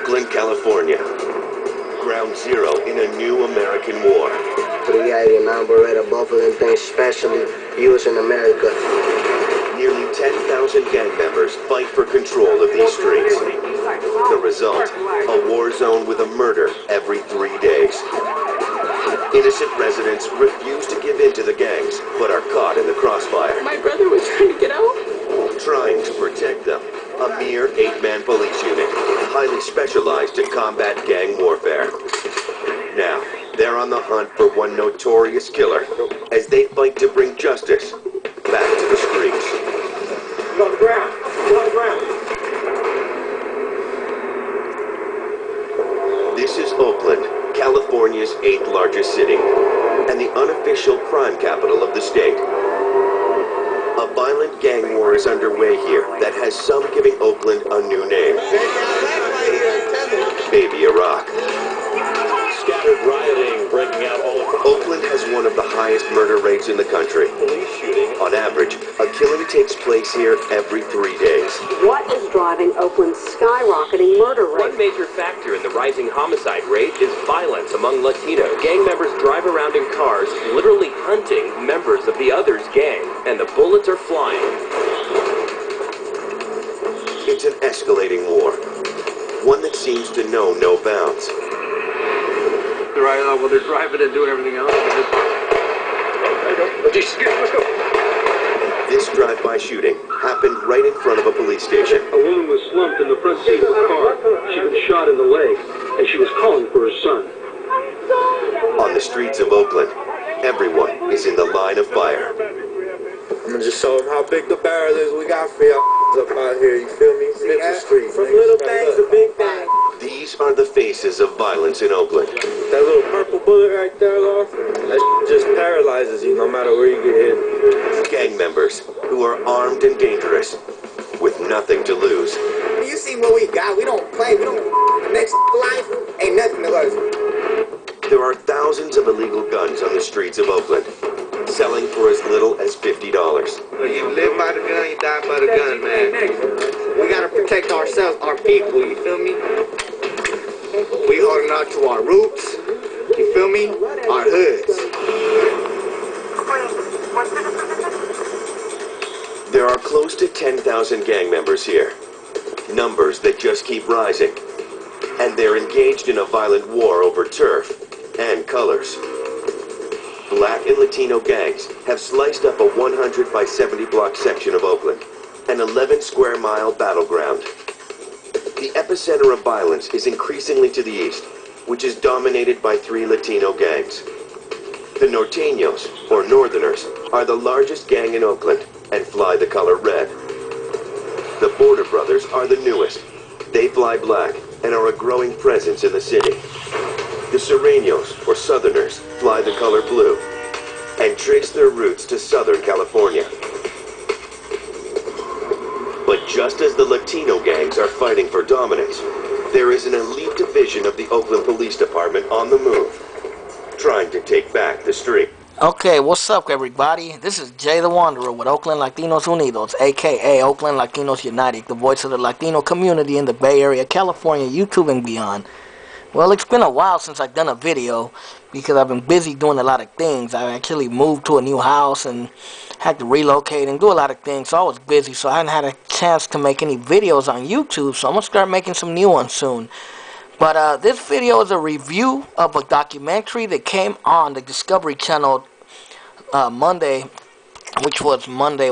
Oakland, California. Ground zero in a new American war. Both of them things specially used in America. Nearly 10,000 gang members fight for control of these streets. The result, a war zone with a murder every 3 days. Innocent residents refuse to give in to the gangs, but are caught in the crossfire. My brother was trying to get out. Trying to protect them, a mere 8-man police unit, highly specialized to combat gang warfare. Now, they're on the hunt for one notorious killer, as they fight to bring justice back to the streets. Go on the ground. Go on the ground. This is Oakland, California's 8th largest city, and the unofficial crime capital of the state. A violent gang war is underway here that has some giving Oakland a new name. Baby Iraq. Scattered rioting breaking out all over. Oakland has one of the highest murder rates in the country. Police shooting. On average, a killing takes place here every 3 days. What is driving Oakland's skyrocketing murder rate? One major factor in the rising homicide rate is violence among Latino. Gang members drive around in cars, literally hunting members of the other's gang, and the bullets are flying. It's an escalating war, one that seems to know no bounds. Right, well, they're driving and doing everything else. Let's go. This drive-by shooting happened right in front of a police station. A woman was slumped in the front seat of a car. She'd been shot in the leg, and she was calling for her son. On the streets of Oakland, everyone is in the line of fire. I'm gonna just show them how big the barrel is we got for y'all up out here, you feel me? Mitchell Street. From little things to big things. These are the faces of violence in Oakland. That little purple bullet right there, Lord, that just paralyzes you no matter where you get hit. Gang members who are armed and dangerous, with nothing to lose. You see what we got. We don't play. We don't. Next life ain't nothing to us. There are thousands of illegal guns on the streets of Oakland, selling for as little as $50. You live by the gun, you die by the gun, man. We gotta protect ourselves, our people. You feel me? We holding on to our roots. You feel me? Our hoods. There are close to 10,000 gang members here, numbers that just keep rising, and they're engaged in a violent war over turf and colors. Black and Latino gangs have sliced up a 100 by 70 block section of Oakland, an 11 square mile battleground. The epicenter of violence is increasingly to the east, which is dominated by 3 Latino gangs. The Norteños, or Northerners, are the largest gang in Oakland and fly the color red. The Border Brothers are the newest. They fly black and are a growing presence in the city. The Sureños, or Southerners, fly the color blue and trace their roots to Southern California. But just as the Latino gangs are fighting for dominance, there is an elite division of the Oakland Police Department on the move, trying to take back the street. Okay, what's up, everybody? This is Jay the Wanderer with Oakland Latinos Unidos, a.k.a. Oakland Latinos United, the voice of the Latino community in the Bay Area, California, YouTube, and beyond. Well, it's been a while since I've done a video because I've been busy doing a lot of things. I actually moved to a new house and had to relocate and do a lot of things, so I was busy, so I hadn't had a chance to make any videos on YouTube, so I'm going to start making some new ones soon. But this video is a review of a documentary that came on the Discovery Channel Monday, which was Monday,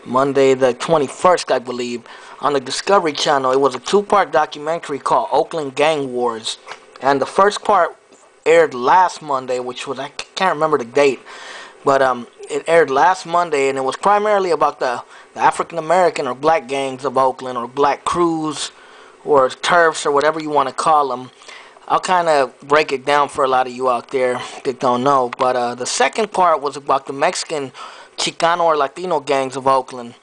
Monday the 21st, I believe, on the Discovery Channel. It was a 2-part documentary called Oakland Gang Wars, and the first part aired last Monday, which was, I can't remember the date, but it aired last Monday, and it was primarily about the African American or black gangs of Oakland, or black crews, or turfs, or whatever you want to call them. I'll kind of break it down for a lot of you out there that don't know. But the second part was about the Mexican, Chicano, or Latino gangs of Oakland,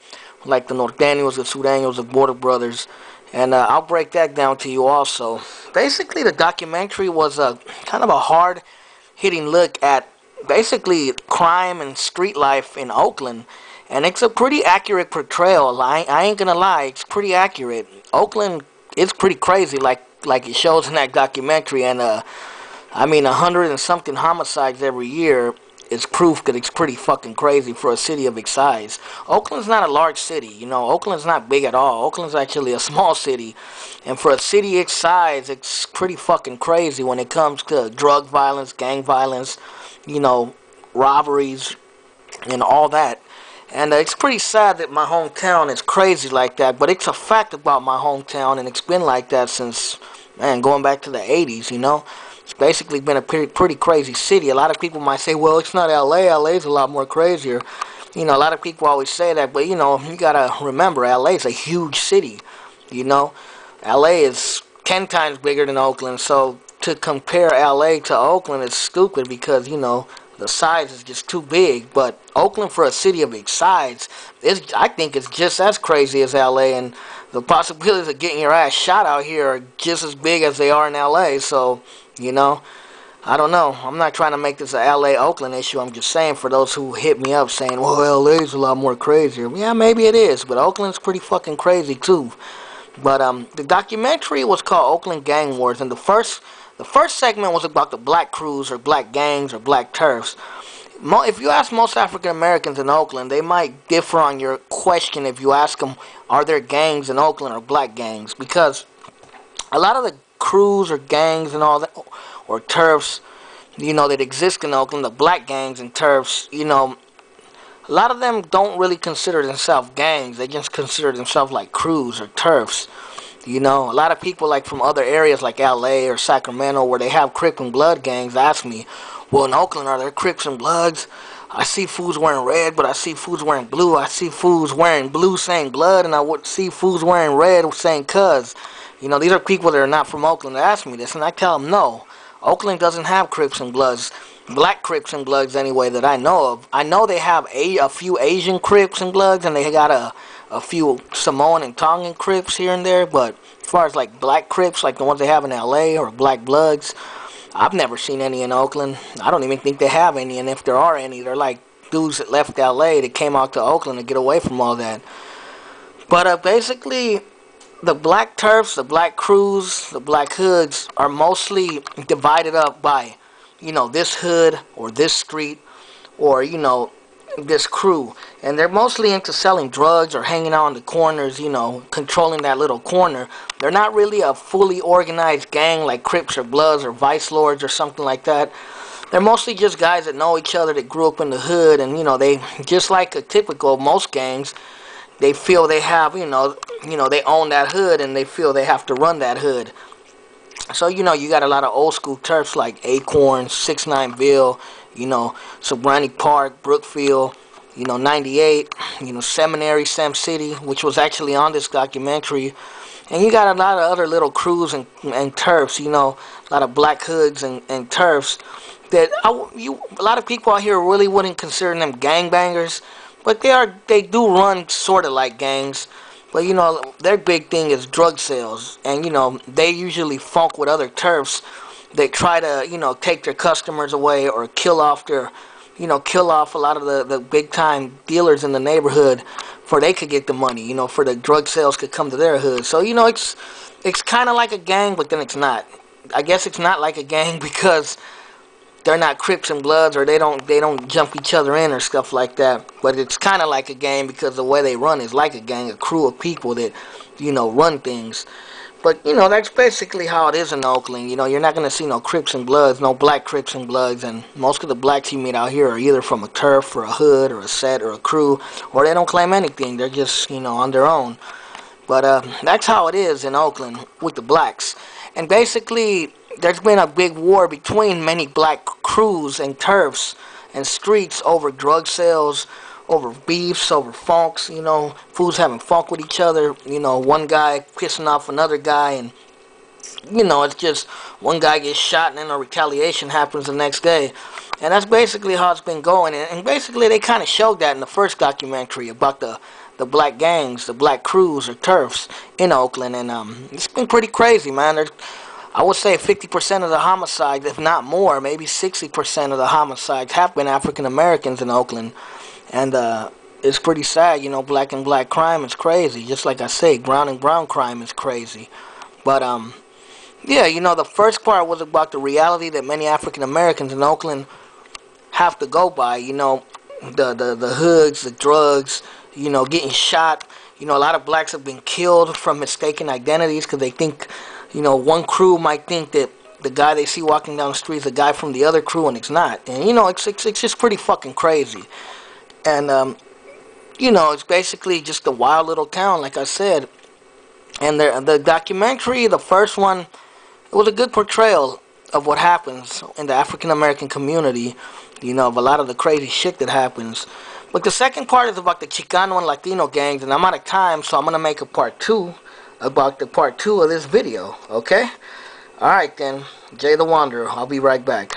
like the Norteños, the Sureños, the Border Brothers. And I'll break that down to you also. Basically, the documentary was a kind of a hard-hitting look at basically crime and street life in Oakland. And it's a pretty accurate portrayal. I ain't gonna lie, it's pretty accurate. Oakland it's pretty crazy, like it shows in that documentary. And I mean, 100 and something homicides every year is proof that it's pretty fucking crazy for a city of its size. Oakland's not a large city, you know. Oakland's not big at all. Oakland's actually a small city, and for a city its size, it's pretty fucking crazy when it comes to drug violence, gang violence, you know, robberies, and all that. And it's pretty sad that my hometown is crazy like that, but it's a fact about my hometown, and it's been like that since, man, going back to the 80s, you know. It's basically been a pretty crazy city. A lot of people might say, well, it's not LA. LA's a lot more crazier. You know, a lot of people always say that, but, you know, you gotta remember, LA's a huge city, you know. LA is 10 times bigger than Oakland, so to compare LA to Oakland is stupid because, you know, the size is just too big. But Oakland, for a city of its size, I think it's just as crazy as LA, and the possibilities of getting your ass shot out here are just as big as they are in LA. So, you know, I don't know. I'm not trying to make this a LA-Oakland issue. I'm just saying, for those who hit me up saying, well, LA's a lot more crazier. Yeah, maybe it is, but Oakland's pretty fucking crazy too. But the documentary was called Oakland Gang Wars, and the first segment was about the black crews or black gangs or black turfs. If you ask most African Americans in Oakland, they might differ on your question if you ask them, are there gangs in Oakland or black gangs? Because a lot of the crews or gangs and all that, or turfs, you know, that exist in Oakland, the black gangs and turfs, you know, a lot of them don't really consider themselves gangs. They just consider themselves like crews or turfs. You know, a lot of people like from other areas like LA or Sacramento where they have Crip and Blood gangs ask me, well, in Oakland, are there Crips and Bloods? I see fools wearing red, but I see fools wearing blue. I see fools wearing blue saying blood, and I would see fools wearing red saying cuz. You know, these are people that are not from Oakland that ask me this, and I tell them no. Oakland doesn't have Crips and Bloods. Black Crips and Bloods anyway that I know of. I know they have a few Asian Crips and Bloods, and they got a few Samoan and Tongan Crips here and there, but as far as like black Crips, like the ones they have in LA, or black Bloods, I've never seen any in Oakland. I don't even think they have any, and if there are any, they're like dudes that left LA that came out to Oakland to get away from all that. But basically, the black turfs, the black crews, the black hoods are mostly divided up by, you know, this hood or this street or, you know, this crew. And they're mostly into selling drugs or hanging out on the corners, you know, controlling that little corner. They're not really a fully organized gang like Crips or Bloods or Vice Lords or something like that. They're mostly just guys that know each other, that grew up in the hood, and, you know, they, just like a typical most gangs, they feel they have, you know, they own that hood, and they feel they have to run that hood. So, you know, you got a lot of old school turfs like Acorn, 6-9ville, you know, Sobrani Park, Brookfield, you know, 98, you know, Seminary, Sam City, which was actually on this documentary. And you got a lot of other little crews and turfs, you know, a lot of black hoods and turfs that a lot of people out here really wouldn't consider them gangbangers, but they do run sort of like gangs. But, you know, their big thing is drug sales. And, you know, they usually funk with other turfs. They try to, you know, take their customers away or kill off a lot of the big-time dealers in the neighborhood for they could get the money, you know, for the drug sales could come to their hood. So, you know, it's kind of like a gang, but then it's not. I guess it's not like a gang because they're not Crips and Bloods, or they don't jump each other in or stuff like that. But it's kind of like a gang because the way they run is like a gang, a crew of people that, you know, run things. But, you know, that's basically how it is in Oakland. You know, you're not going to see no Crips and Bloods, no black Crips and Bloods, and most of the blacks you meet out here are either from a turf or a hood or a set or a crew, or they don't claim anything. They're just, you know, on their own. But that's how it is in Oakland with the blacks. And basically, there's been a big war between many black crews and turfs and streets over drug sales, over beefs, over funks, you know, fools having funk with each other, you know, one guy pissing off another guy, and, you know, it's just one guy gets shot and then a retaliation happens the next day. And that's basically how it's been going. And basically they kind of showed that in the first documentary about the black gangs, the black crews or turfs in Oakland. And it's been pretty crazy, man. I would say 50% of the homicides, if not more, maybe 60% of the homicides have been African Americans in Oakland. And it's pretty sad, you know, black and black crime is crazy. Just like I say, brown and brown crime is crazy. But yeah, you know, the first part was about the reality that many African Americans in Oakland have to go by. You know, the hoods, the drugs, you know, getting shot. You know, a lot of blacks have been killed from mistaken identities because they think, you know, one crew might think that the guy they see walking down the street is a guy from the other crew, and it's not. And, you know, it's just pretty fucking crazy. And, you know, it's basically just a wild little town, like I said. And the documentary, the first one, it was a good portrayal of what happens in the African American community, you know, of a lot of the crazy shit that happens. But the second part is about the Chicano and Latino gangs, and I'm out of time, so I'm going to make a part 2 about the part 2 of this video, okay? Alright then, Jay the Wanderer, I'll be right back.